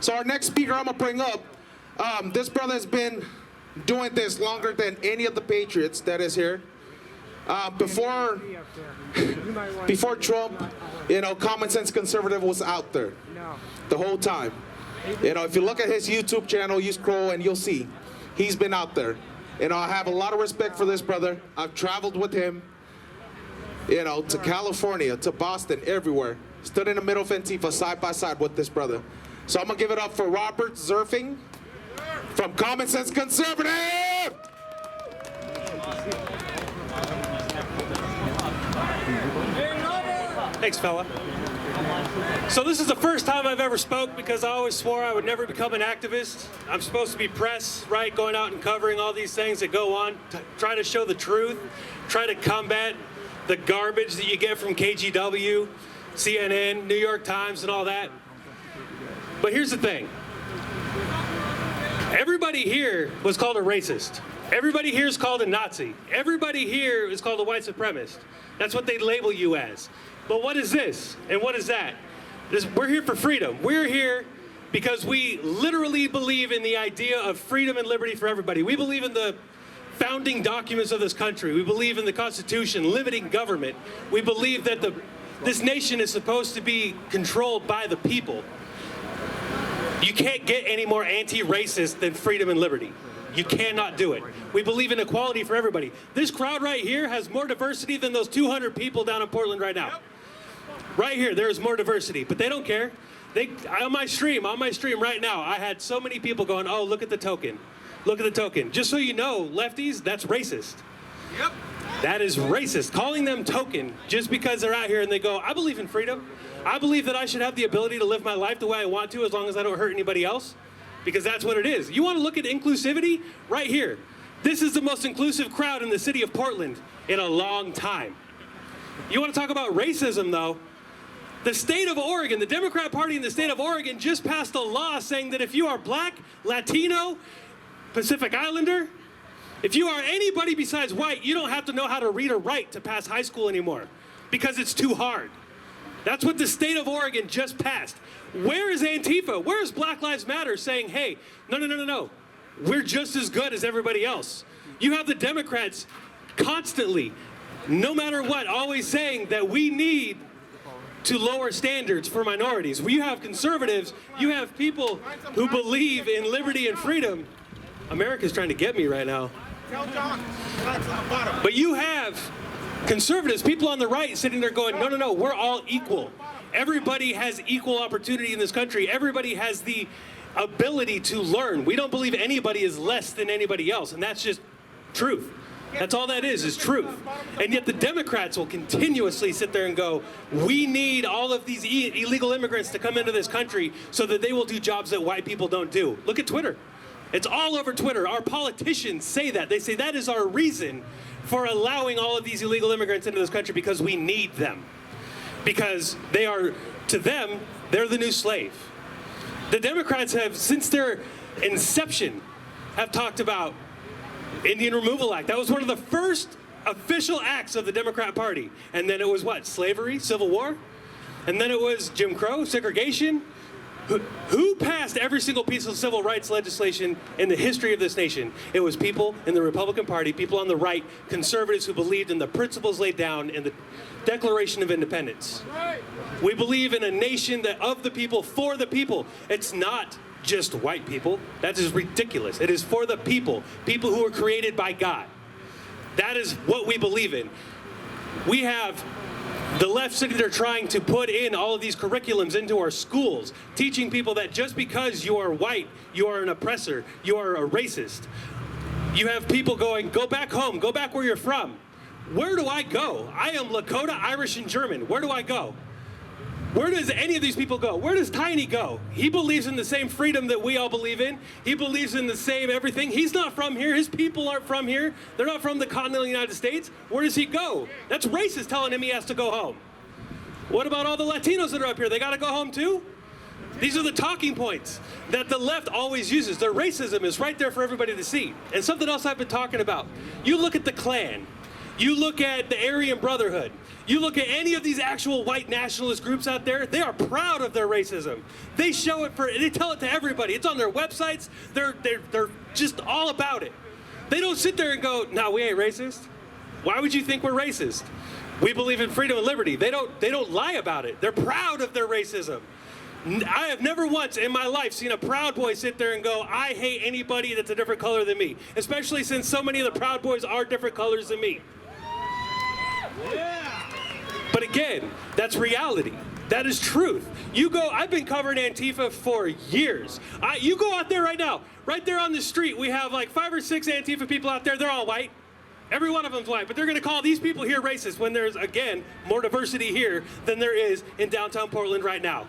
So our next speaker I'm gonna bring up, this brother has been doing this longer than any of the patriots that is here. Before Trump, Common Sense Conservative was out there the whole time. If you look at his YouTube channel, you scroll and you'll see he's been out there. I have a lot of respect for this brother. I've traveled with him, to California, to Boston, everywhere. Stood in the middle of AntiFa side by side with this brother. So I'm gonna give it up for Robert Zerfing from Common Sense Conservative. Thanks, fella. So this is the first time I've ever spoke because I always swore I would never become an activist. I'm supposed to be press, right? Going out and covering all these things that go on, try to show the truth, try to combat the garbage that you get from KGW, CNN, New York Times, and all that. But here's the thing. Everybody here was called a racist. Everybody here is called a Nazi. Everybody here is called a white supremacist. That's what they label you as. But what is this and what is that? We're here for freedom. We're here because we literally believe in the idea of freedom and liberty for everybody. We believe in the founding documents of this country. We believe in the Constitution, limiting government. We believe that this nation is supposed to be controlled by the people. You can't get any more anti-racist than freedom and liberty. You cannot do it. We believe in equality for everybody. This crowd right here has more diversity than those 200 people down in Portland right now. Right here, there is more diversity, but they don't care. On my stream right now, I had so many people going, oh, look at the token. Look at the token. Just so you know, lefties, that's racist. Yep. That is racist. Calling them token just because they're out here and they go, I believe in freedom. I believe that I should have the ability to live my life the way I want to as long as I don't hurt anybody else. Because that's what it is. You want to look at inclusivity? Right here. This is the most inclusive crowd in the city of Portland in a long time. You want to talk about racism, though? The state of Oregon, the Democrat Party in the state of Oregon just passed a law saying that if you are black, Latino, Pacific Islander, if you are anybody besides white, you don't have to know how to read or write to pass high school anymore because it's too hard. That's what the state of Oregon just passed. Where is Antifa? Where is Black Lives Matter saying, hey, no. We're just as good as everybody else. You have the Democrats constantly, no matter what, always saying that we need to lower standards for minorities. You have conservatives, you have people who believe in liberty and freedom. America's trying to get me right now. But you have conservatives, people on the right sitting there going, no, we're all equal. Everybody has equal opportunity in this country. Everybody has the ability to learn. We don't believe anybody is less than anybody else, and that's just truth. That's all that is truth. And yet the Democrats will continuously sit there and go, we need all of these illegal immigrants to come into this country so that they will do jobs that white people don't do. Look at Twitter. It's all over Twitter. Our politicians say that. They say that is our reason for allowing all of these illegal immigrants into this country because we need them. Because they are, to them, they're the new slave. The Democrats have, since their inception, have talked about Indian Removal Act. That was one of the first official acts of the Democrat Party. And then it was what? Slavery, Civil War? And then it was Jim Crow, segregation. Who passed every single piece of civil rights legislation in the history of this nation? It was people in the Republican Party, people on the right, conservatives who believed in the principles laid down in the Declaration of Independence. We believe in a nation that of the people, for the people. It's not just white people. That is ridiculous. It is for the people, people who were created by God. That is what we believe in. We have the left sitting there trying to put in all of these curriculums into our schools, teaching people that just because you are white, you are an oppressor, you are a racist. You have people going, go back home, go back where you're from. Where do I go? I am Lakota, Irish, and German. Where do I go? Where does any of these people go? Where does Tiny go? He believes in the same freedom that we all believe in. He believes in the same everything. He's not from here. His people aren't from here. They're not from the continental United States. Where does he go? That's racist telling him he has to go home. What about all the Latinos that are up here? They got to go home too? These are the talking points that the left always uses. Their racism is right there for everybody to see. And something else I've been talking about. You look at the Klan. You look at the Aryan Brotherhood. You look at any of these actual white nationalist groups out there, they are proud of their racism. They show it they tell it to everybody. It's on their websites. They're just all about it. They don't sit there and go, "No, we ain't racist." Why would you think we're racist? We believe in freedom and liberty. They don't lie about it. They're proud of their racism. I have never once in my life seen a Proud Boy sit there and go, "I hate anybody that's a different color than me," especially since so many of the Proud Boys are different colors than me. But again, that's reality. That is truth. I've been covering Antifa for years. You go out there right now, right there on the street, we have like 5 or 6 Antifa people out there. They're all white. Every one of them's white, but they're going to call these people here racist when there's, again, more diversity here than there is in downtown Portland right now.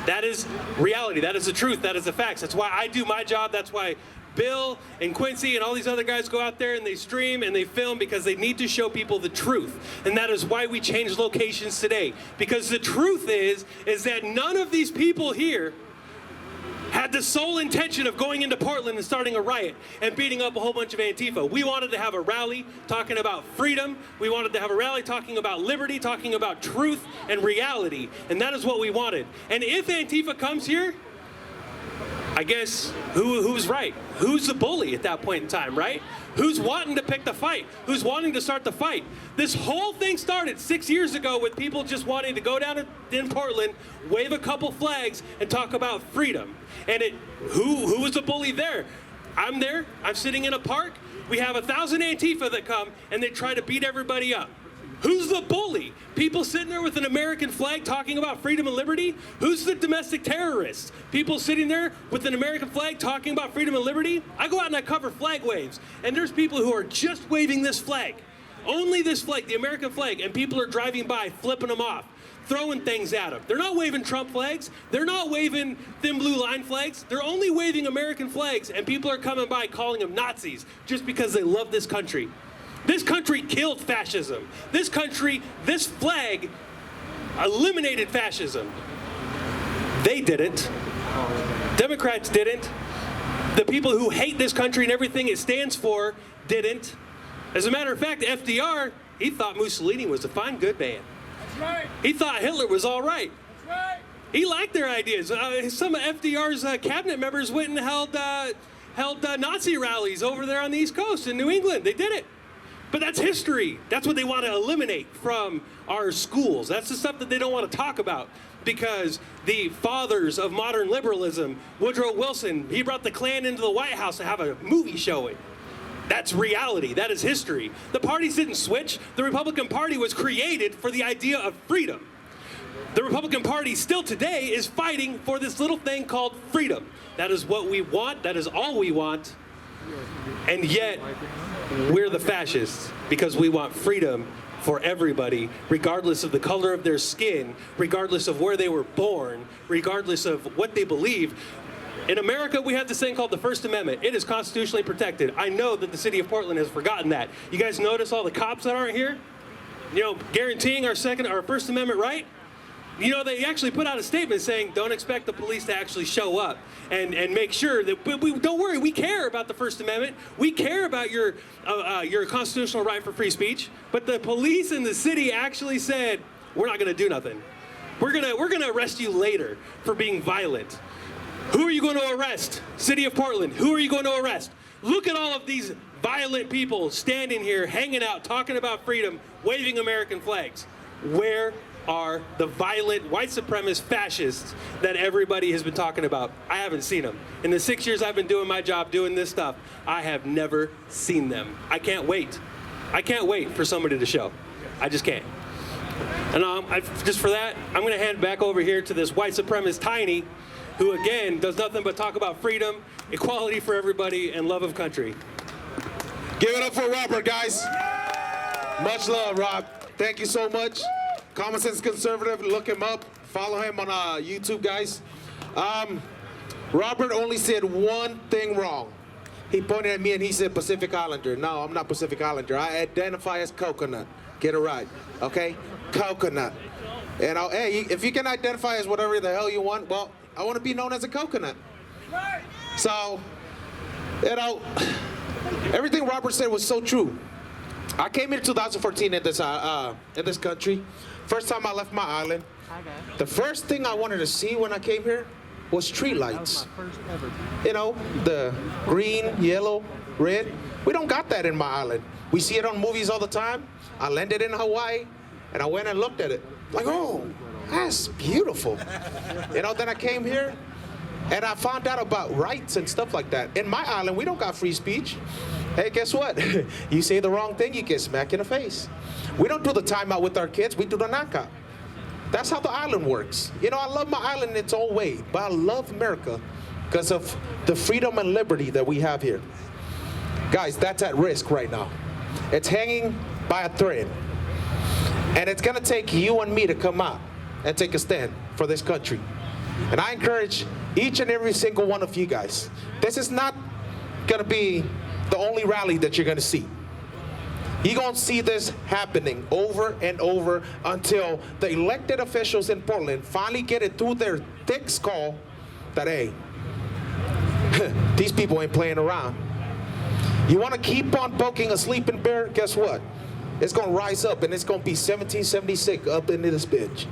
That is reality. That is the truth. That is the facts. That's why I do my job. That's why Bill and Quincy and all these other guys go out there and they stream and they film, because they need to show people the truth. And that is why we change locations today. Because the truth is that none of these people here had the sole intention of going into Portland and starting a riot and beating up a whole bunch of Antifa. We wanted to have a rally talking about freedom. We wanted to have a rally talking about liberty, talking about truth and reality. And that is what we wanted. And if Antifa comes here, I guess who's right? Who's the bully at that point in time, right? Who's wanting to pick the fight? Who's wanting to start the fight? This whole thing started 6 years ago with people just wanting to go down in Portland, wave a couple flags, and talk about freedom. And who was the bully there? I'm there. I'm sitting in a park. We have 1,000 Antifa that come, and they try to beat everybody up. Who's the bully? People sitting there with an American flag talking about freedom and liberty? Who's the domestic terrorist? People sitting there with an American flag talking about freedom and liberty? I go out and I cover flag waves, and there's people who are just waving this flag. Only this flag, the American flag, and people are driving by, flipping them off, throwing things at them. They're not waving Trump flags. They're not waving thin blue line flags. They're only waving American flags, and people are coming by calling them Nazis just because they love this country. This country killed fascism. This flag eliminated fascism. They didn't. Democrats didn't. The people who hate this country and everything it stands for didn't. As a matter of fact, FDR, he thought Mussolini was a fine, good man. That's right. He thought Hitler was all right. That's right. He liked their ideas. Some of FDR's cabinet members went and held Nazi rallies over there on the East Coast in New England. They did it. But that's history. That's what they want to eliminate from our schools. That's the stuff that they don't want to talk about, because the fathers of modern liberalism, Woodrow Wilson, he brought the Klan into the White House to have a movie showing. That's reality. That is history. The parties didn't switch. The Republican Party was created for the idea of freedom. The Republican Party still today is fighting for this little thing called freedom. That is what we want. That is all we want. And yet, we're the fascists because we want freedom for everybody, regardless of the color of their skin, regardless of where they were born, regardless of what they believe. In America, we have this thing called the First Amendment. It is constitutionally protected. I know that the city of Portland has forgotten that. You guys notice all the cops that aren't here? You know, guaranteeing our First Amendment right? You know, they actually put out a statement saying, don't expect the police to actually show up and make sure that, but don't worry, we care about the First Amendment. We care about your constitutional right for free speech. But the police in the city actually said, we're not going to do nothing. We're gonna arrest you later for being violent. Who are you going to arrest? City of Portland, who are you going to arrest? Look at all of these violent people standing here, hanging out, talking about freedom, waving American flags. Where are the violent white supremacist fascists that everybody has been talking about? I haven't seen them. In the 6 years I've been doing my job, doing this stuff, I have never seen them. I can't wait. I can't wait for somebody to show. I just can't. And just for that, I'm going to hand it back over here to this white supremacist Tiny, who again does nothing but talk about freedom, equality for everybody, and love of country. Give it up for Robert, guys. Much love, Rob. Thank you so much. Common Sense Conservative, look him up. Follow him on YouTube, guys. Robert only said one thing wrong. He pointed at me and he said Pacific Islander. No, I'm not Pacific Islander. I identify as coconut. Get it right, okay? Coconut. And hey, if you can identify as whatever the hell you want, well, I want to be known as a coconut. So, you know, everything Robert said was so true. I came here in 2014 in this country. First time I left my island. The first thing I wanted to see when I came here was street lights. You know, the green, yellow, red. We don't got that in my island. We see it on movies all the time. I landed in Hawaii, and I went and looked at it. Like, oh, that's beautiful. You know, then I came here, and I found out about rights and stuff like that. In my island, we don't got free speech. Hey, guess what? You say the wrong thing, you get smacked in the face. We don't do the timeout with our kids, we do the knockout. That's how the island works. You know, I love my island in its own way, but I love America because of the freedom and liberty that we have here. Guys, that's at risk right now. It's hanging by a thread. And it's gonna take you and me to come out and take a stand for this country. And I encourage each and every single one of you guys. This is not gonna be the only rally that you're gonna see. You're gonna see this happening over and over until the elected officials in Portland finally get it through their thick skull that, hey, these people ain't playing around. You wanna keep on poking a sleeping bear? Guess what? It's gonna rise up and it's gonna be 1776 up into this bitch.